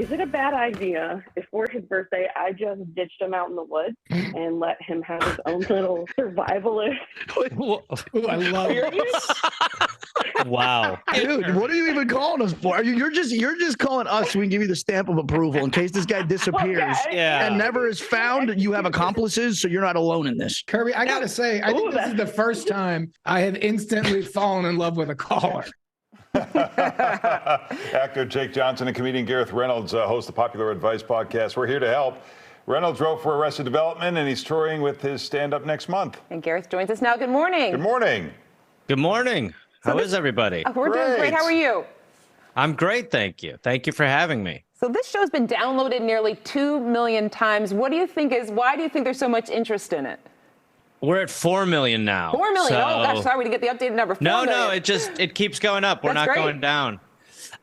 is it a bad idea if for his birthday I just ditched him out in the woods and let him have his own little survivalist Ooh, I love it. Wow. Dude, what are you even calling us for? You're just calling us so we can give you the stamp of approval in case this guy disappears and never is found. You have accomplices, so you're not alone in this. Kirby, I gotta say, I think this is the first time I have instantly fallen in love with a caller. Actor Jake Johnson and comedian Gareth Reynolds host the Popular Advice podcast. We're here to help. Reynolds wrote for Arrested Development, and he's touring with his stand-up next month. And Gareth joins us now. Good morning. Good morning. Good morning. How is everybody? We're doing great. How are you? I'm great, thank you. Thank you for having me. So this show's been downloaded nearly 2 million times. Why do you think there's so much interest in it? We're at 4 million now. 4 million. So... Oh gosh, sorry to get the updated number. 4 no, million. it keeps going up. We're not going down.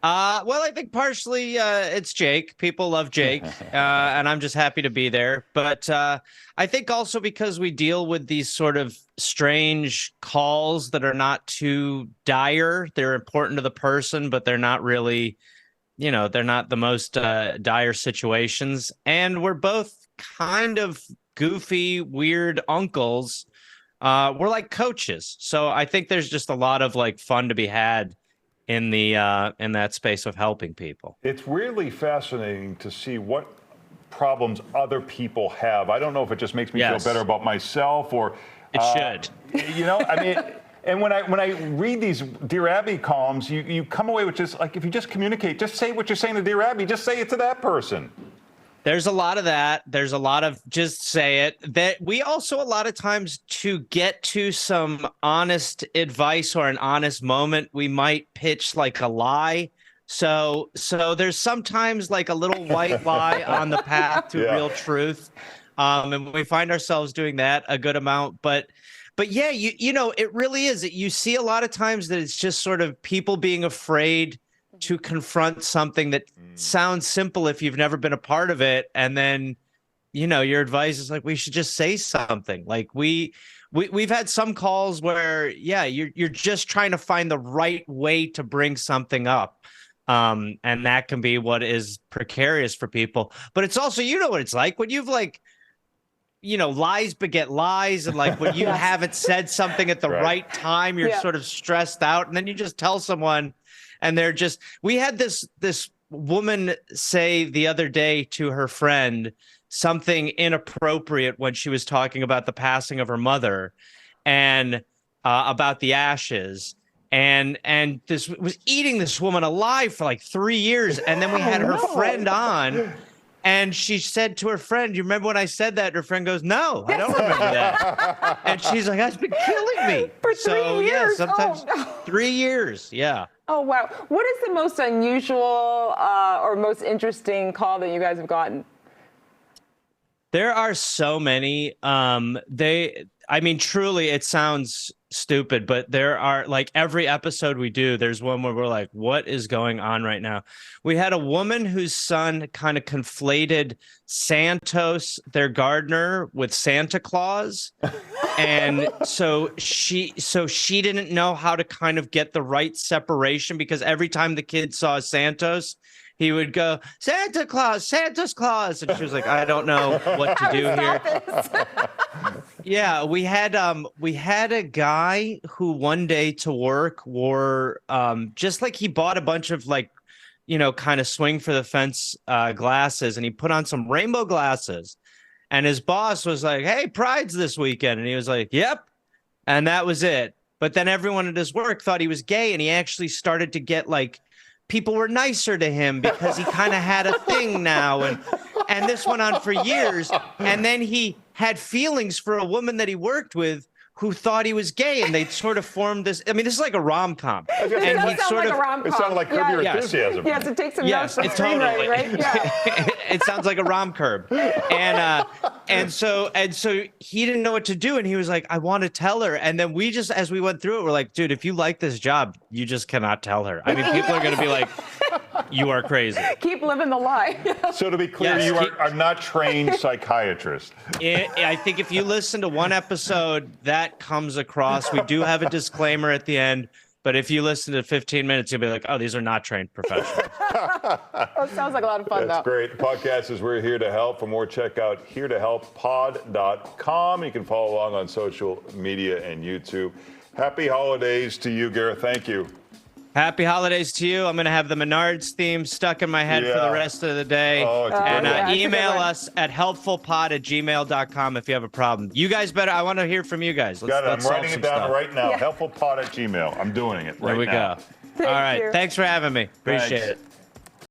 Well, I think partially it's Jake. People love Jake, and I'm just happy to be there. But I think also because we deal with these sort of strange calls that are not too dire. They're important to the person, but they're not really, they're not the most dire situations. And we're both kind of goofy, weird uncles. We're like coaches. So I think there's just a lot of like fun to be had in that space of helping people. It's really fascinating to see what problems other people have. I don't know if it just makes me feel better about myself or it should. I mean, and when I read these Dear Abby columns, you come away with just like, if you just communicate, just say what you're saying to Dear Abby, just say it to that person. There's a lot of that. There's a lot of just say it. That we also a lot of times to get to some honest advice or an honest moment, we might pitch like a lie. So there's sometimes like a little white lie on the path to real truth. And we find ourselves doing that a good amount. But yeah, it really is. You see a lot of times that it's just sort of people being afraid to confront something that sounds simple if you've never been a part of it. And then, your advice is like, we should just say something. Like we've had some calls where, you're just trying to find the right way to bring something up. And that can be what is precarious for people. But it's also, what it's like when you've like, lies beget lies. And like when you haven't said something at the right time, you're sort of stressed out. And then you just tell someone, and we had this woman say the other day to her friend something inappropriate when she was talking about the passing of her mother and about the ashes. And this was eating this woman alive for like 3 years. And then we had her friend on. And she said to her friend, "You remember when I said that?" And her friend goes, "No, I don't remember that." And she's like, "That's been killing me." For 3 years? Yeah, sometimes 3 years. Yeah. Oh, wow. What is the most unusual or most interesting call that you guys have gotten? There are so many. Truly, it sounds stupid, but there are like every episode we do, there's one where we're like, what is going on right now? We had a woman whose son kind of conflated Santos, their gardener, with Santa Claus. And so she didn't know how to kind of get the right separation, because every time the kid saw Santos, he would go, "Santa Claus, Santa's Claus." And she was like, "I don't know what to do here." Yeah, we had a guy who one day to work wore just like he bought a bunch of like, kind of swing for the fence glasses, and he put on some rainbow glasses. And his boss was like, "Hey, Pride's this weekend." And he was like, "Yep." And that was it. But then everyone at his work thought he was gay, and he actually started to get like, people were nicer to him because he kind of had a thing now. And this went on for years. And then he had feelings for a woman that he worked with who thought he was gay, and they sort of formed this. I mean, this is like a rom-com. It does sound like a rom-com. It sounded like Curb Your Enthusiasm. Yes, it takes some notes from totally. right? Yeah. It sounds like a rom-curb. And so he didn't know what to do, and he was like, "I want to tell her." And then we just, as we went through it, we're like, "Dude, if you like this job, you just cannot tell her." I mean, people are going to be like, "You are crazy." Keep living the lie. So to be clear, you are not trained psychiatrist. I think if you listen to one episode, that comes across. We do have a disclaimer at the end, But if you listen to 15 minutes, you'll be like, oh, these are not trained professionals. That sounds like a lot of fun, That's though. great. The podcast is We're Here to Help. For more, check out heretohelppod.com. You can follow along on social media and YouTube. Happy holidays to you, Gareth. Thank you. Happy holidays to you. I'm going to have the Menards theme stuck in my head for the rest of the day. Oh, it's and great. email us at helpfulpod@gmail.com if you have a problem. You guys better, I want to hear from you guys. Got it. I'm writing it down right now. Yeah. Helpfulpod@gmail. I'm doing it right now. There we go. All right. you. Thanks for having me. Appreciate Thanks. it.